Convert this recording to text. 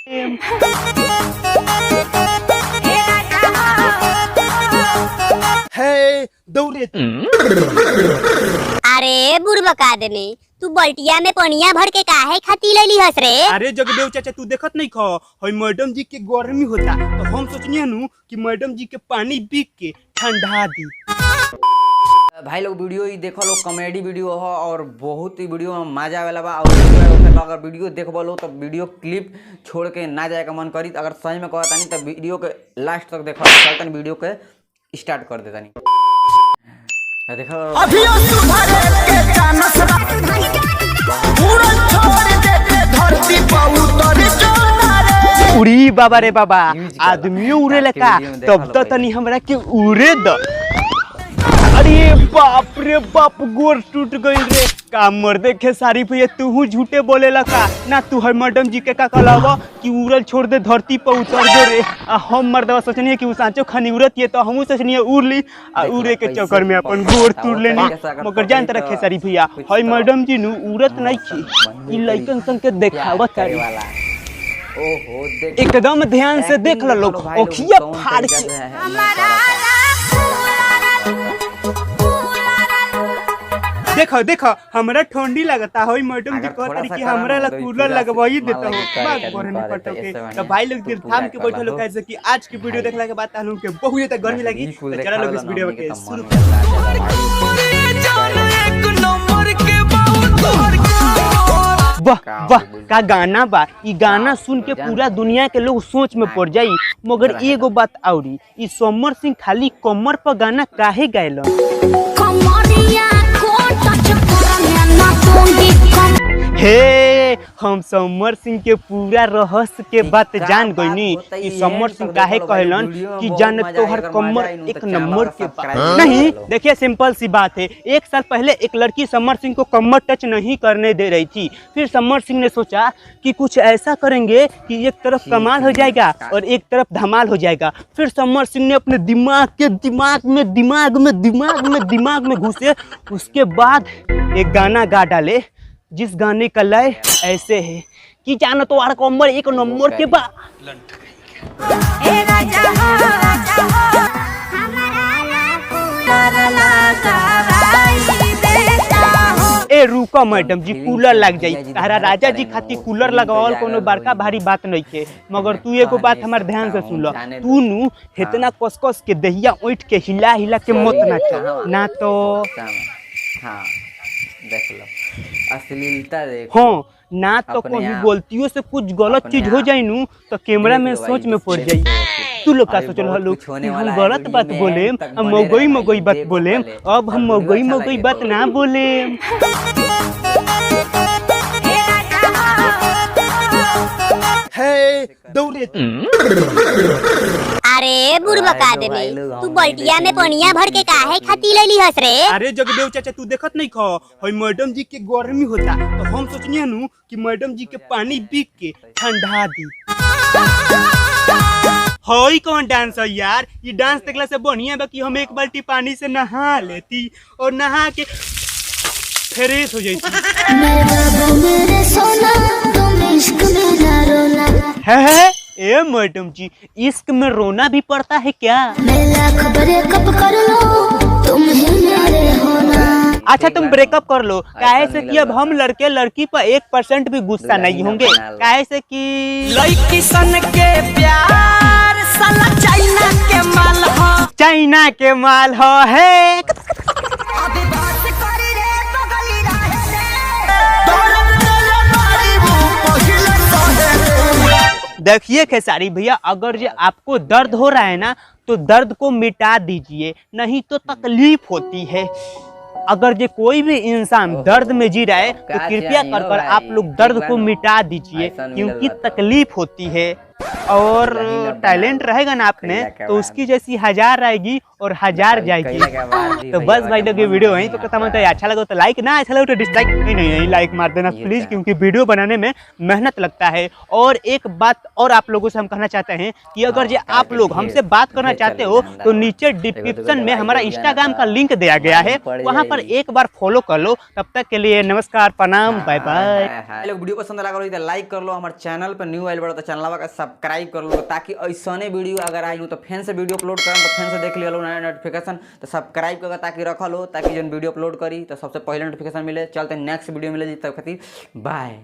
है दौड़े। अरे बुरबका देने तू बल्टिया में पनिया भर के काहे खाती लेली हस रे? अरे जगदेव चाचा तू देखत नहीं खो हई मैडम जी के गर्मी होता तो हम सोचनिया नु कि मैडम जी के पानी पी के ठंडा दी। भाई लोग वीडियो ही देखो लो, कॉमेडी वीडियो हो और बहुत ही वीडियो में मजा आवेला बा। और अगर वीडियो देखबो लो तो वीडियो क्लिप छोड़ के ना जाए का मन करी। अगर सही में कहता नहीं तो वीडियो के लास्ट तक देखो, चलता नहीं वीडियो के स्टार्ट कर देता नहीं। देखो अभी सुधरे के चानस पूरा छोड़ दे के धरती पर उतर चलना रे। उड़ी बाबा रे बाबा, आदमी उड़े लका तब तो तनी हमरा के उड़े द। अरे बाप रे बाप, गोर टूट गई रे। का मर्दे खेसारी भैया तू झूठे बोले लका ना। तू है मैडम जी के का कहलावा कि उड़ल छोड़ दे धरती पर उतर दे रे। हम मर्दवा सोचनी कि उ सांचो खानी उड़त ये तो हमहू सोचनी उड़ ली आ उड़े के चक्कर में अपन गोर तोड़ लेनी। मगर जान तरह खेसारी भैया है मैडम जी नु उड़त नहीं की, ई लइकन सन के देखावत करे वाला। ओहो देख एकदम ध्यान से देख लो लोग, ओखिया फाड़ के। देखो देखो हमरा ठंडी लगता है मैडम जी कहत कि हमरा ला कूलर लगवाई देता हूं। बात करे नहीं पड़ता के तो भाई लोग दिल थाम के बैठे लोग कैसे कि आज की वीडियो देखला के बाद तालू के बहुत तक गर्मी लगी। तो चला लोग इस वीडियो के शुरू वाह वाह का गाना बा। ई गाना सुन के पूरा दुनिया के लोग सोच में पड़ जाई। मगर एगो बात औरी, ई समर सिंह खाली कमर पर गाना काहे गायलन? हे हम समर सिंह के पूरा रहस्य के बात जान गईनी कि समर सिंह काहे कहलन कि जान तोहर कमर एक नंबर के नहीं। देखिए सिंपल सी बात है, एक साल पहले एक लड़की समर सिंह को कमर टच नहीं करने दे रही थी। फिर समर सिंह ने सोचा कि कुछ ऐसा करेंगे कि एक तरफ कमाल हो जाएगा और एक तरफ धमाल हो जाएगा। फिर समर सिंह ने अपने दिमाग में घुसे। उसके बाद एक गाना गा डाले जिस गाने का लय ऐसे है कि जानो तो आर कमर एक नंबर के बा। ए रुको मैडम जी, कूलर लग जाई। तारा राजा जी खातिर कूलर लगावल कोनो बड़का भारी बात नहीं है। मगर तू एगो बात हमार ध्यान से सुन लो, तू नु इतना कस के दहिया उठ के हिला के मत नाच ना तो हाँ देख लो अश्लीलता देख। हाँ ना तो कहीं बोलतियों से कुछ गलत चीज हो जाए नू तो कैमरा में सोच में पड़ जाई। तू लोग का सोचल हलो हम गलत बात बोले, हम मगोई बात बोले। अब हम मगोई बात ना बोले। है दौड़े। अरे बुरबका देने तू बल्टिया में पनिया भर के काहे खाती लेली हस रे? अरे जगदेव चाचा तू देखत नहीं खो हई मैडम जी के गर्मी होता तो हम सोचनिया नु कि मैडम जी के पानी पी के ठंडा दी। हई कौन डांस है यार? ये डांस देखला से बढ़िया बा कि हम एक बाल्टी पानी से नहा लेती और नहा के फ्रेश हो जाती। है ए मैडम जी, इश्क में रोना भी पड़ता है क्या? अच्छा तुम ब्रेकअप कर लो, काहे से कि अब हम लड़के लड़की पर 1% भी गुस्सा नहीं होंगे। काहे से कि लड़की सन के प्यार साला चाइना के माल हो। चाइना के माल हो है। देखिए खेसारी भैया, अगर जो आपको दर्द हो रहा है ना तो दर्द को मिटा दीजिए, नहीं तो तकलीफ होती है। अगर जो कोई भी इंसान दर्द में जी रहा है तो कृपया कर आप लोग दर्द को मिटा दीजिए क्योंकि तकलीफ होती है। और टैलेंट रहेगा ना आप में तो उसकी जैसी 1000 आएगी और 1000 जाएगी। तो बस भाई लोग ये वीडियो वहीं पे खत्म होता है। अच्छा लगा तो लाइक, ना अच्छा लगा तो डिसलाइक नहीं लाइक मार देना प्लीज, क्योंकि वीडियो बनाने में मेहनत लगता है। और एक बात और आप लोगों से हम कहना चाहते हैं कि अगर जो आप लोग हमसे बात करना चाहते हो तो नीचे डिस्क्रिप्शन में हमारा इंस्टाग्राम का लिंक दिया गया है, वहां पर एक बार फॉलो कर लो। तब तक के लिए नमस्कार, प्रणाम, बाय बाय। लोग वीडियो पसंद लगा तो लाइक कर लो, हमारे चैनल पर न्यू आइल बड़ा तो चैनल का सब्सक्राइब कर लो, ताकि ऐसने वीडियो अगर आई तो फैन से वीडियो अपलोड करम तो फैन से देख लिया लो नया नोटिफिकेशन। तो सब्सक्राइब कर ताकि रख लो, ताकि जब वीडियो अपलोड करी तो सबसे पहले नोटिफिकेशन मिले। चलते नेक्स्ट वीडियो मिले, तब खातिर बाय।